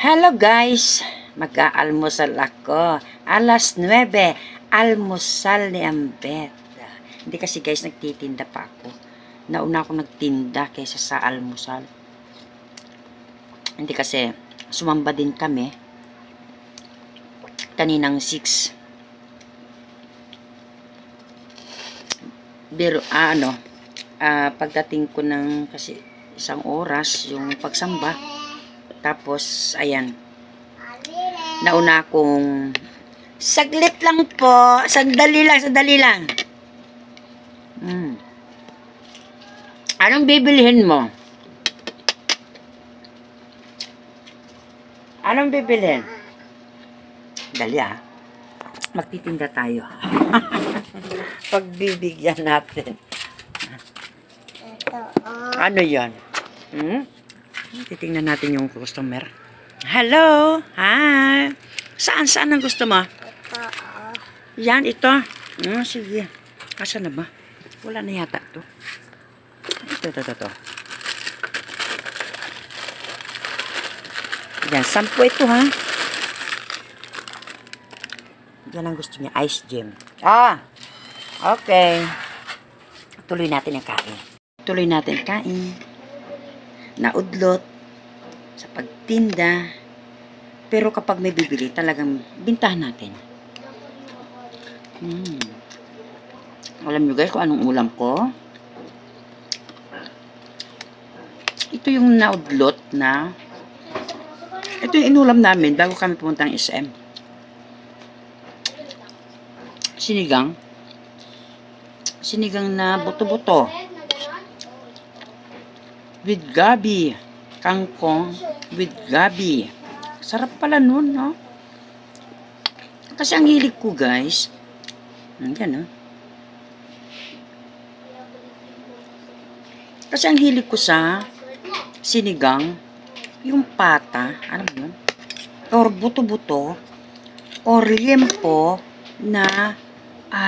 Hello guys, mag-aalmusal ako. Alas 9, almusal ni Ambet. Hindi kasi guys, nagtitinda pa ako. Nauna ako nagtinda kaysa sa almusal. Hindi kasi, sumamba din kami. Kaninang 6. Pero, pagdating ko ng kasi isang oras, yung pagsamba, tapos, ayan. Nauna akong saglit lang po. Sandali lang. Anong bibilihin mo? Anong bibilihin? Dali magtitinda tayo. Pagbibigyan natin. Ano yan? Titingnan natin yung customer. Hello! Hi! Saan ang gusto mo? Yan, ito. Sige. Asa na ba? Wala na yata to. Ito. Yan, 10 ito ha. Yan ang gusto niya, ice gem. Okay. Tuloy natin ang kain. Naudlot sa pagtinda, pero kapag may bibili talagang bintahan natin. Alam nyo guys kung anong ulam ko? Ito yung naudlot na ito yung inulam namin bago kami pumunta ng SM. Sinigang na buto-buto with gabi, kangkong with gabi. Sarap pala nun, no? Kasi ang hilig ko, guys. Yan, no? Kasi ang hilig ko sa sinigang, yung pata, ano mo yun? Or buto-buto, or liempo na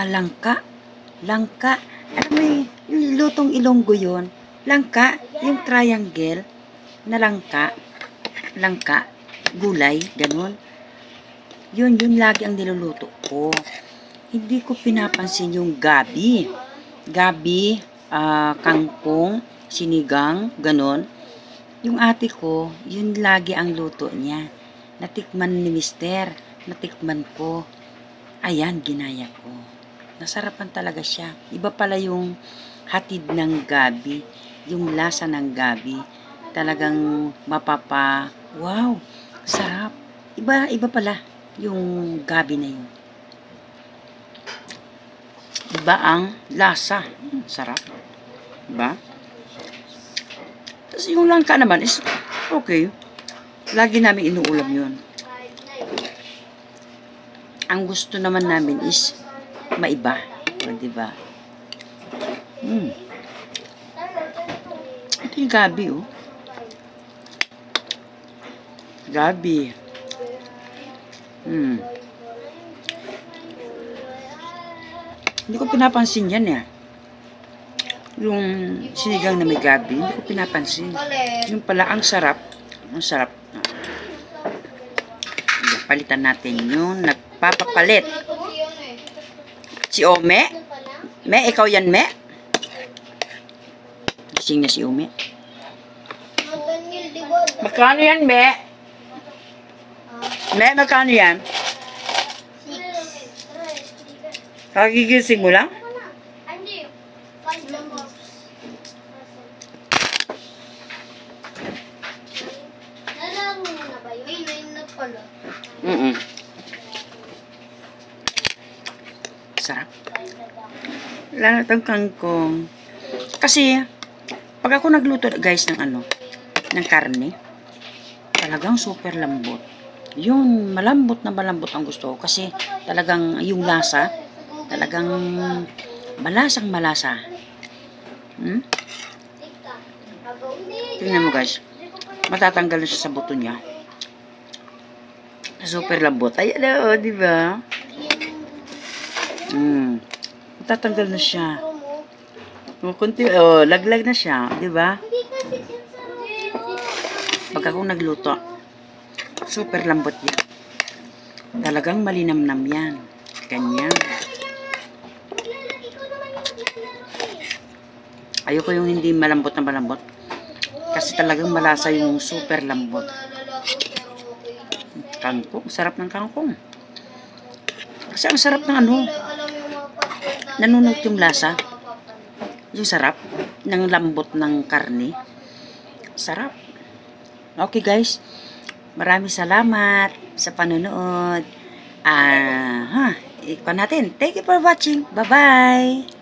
langka. Alam mo yung lutong Ilonggo yun? Langka, yung triangle na langka, gulay, ganun. Yun lagi ang niluluto ko. Hindi ko pinapansin yung gabi, kangkong, sinigang, ganun. Yung ate ko, yun lagi ang luto niya. Natikman ni Mister, natikman ko. Ayan, ginaya ko. Nasarapan talaga siya. Iba pala yung hatid ng gabi. Yung lasa ng gabi, talagang wow, sarap. Iba pala yung gabi na yun. Iba ang lasa. Sarap. Diba? Tapos yung langka naman is okay. Lagi namin inuulam yun. Ang gusto naman namin is maiba. Diba? Ito yung gabi, Gabi. Hindi ko pinapansin yan, Yung sinigang na may gabi, hindi ko pinapansin. Yung pala, ang sarap. Palitan natin yung nagpapapalit. Si Ome? Me, ikaw yan, Me? Gising na si Ome. Magkano yan, Me? Me, magkano yan? 6. Kagigising mo lang? Hindi. 5 lang po. Nalaman mo na ba yun? May 9 na pala. Sarap. Lalo itong kangkong. Kasi, pag ako nagluto, guys, ng karne, talagang super lambot. Yung malambot ang gusto ko. Kasi, talagang yung lasa, talagang malasang malasa. Tingnan mo, guys. Matatanggal na siya sa buto niya. Super lambot. Ayan, di ba? Matatanggal na siya. Laglag na siya, di ba? Pag ako nagluto, Super lambot yan. Talagang malinamnam yan. Ganyan. Ayoko yung hindi malambot na malambot. Kasi talagang malasa yung super lambot. Kangkong. Sarap ng kangkong. Kasi ang sarap ng ano. Nanunot yung lasa. Yung sarap ng lambot ng karne. Sarap. Okay guys. Maraming salamat sa panonood. Ikon natin. Thank you for watching. Bye-bye.